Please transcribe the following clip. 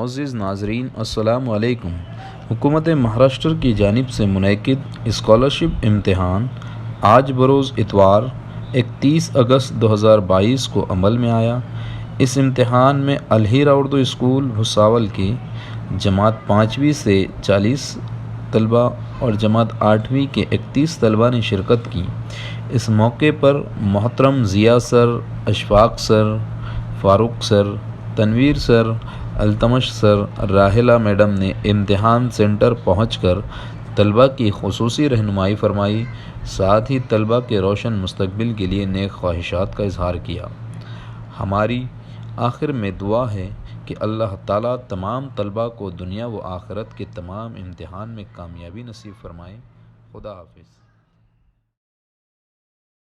معزز ناظرین السلام علیکم۔ حکومت مہاراشٹر کی جانب سے منعقد اسکالرشپ امتحان آج بروز اتوار 31 اگست 2022 کو عمل میں آیا۔ اس امتحان میں الہیرا اردو اسکول بھساول کے جماعت 5ویں سے 40 طلباء اور جماعت 8ویں کے 31 طلباء نے شرکت کی۔ اس موقع پر محترم ضیاء سر، اشفاق سر، فاروق سر، تنویر سر، التمش سر، راحلہ میڈم نے امتحان سینٹر پہنچ کر طلباء کی خصوصی رہنمائی فرمائی، ساتھ ہی طلباء کے روشن مستقبل کے لیے نیک خواہشات کا اظہار کیا۔ ہماری آخر میں دعا ہے کہ اللہ تعالیٰ تمام طلباء کو دنیا و آخرت کے تمام امتحان میں کامیابی نصیب فرمائے۔ خدا حافظ۔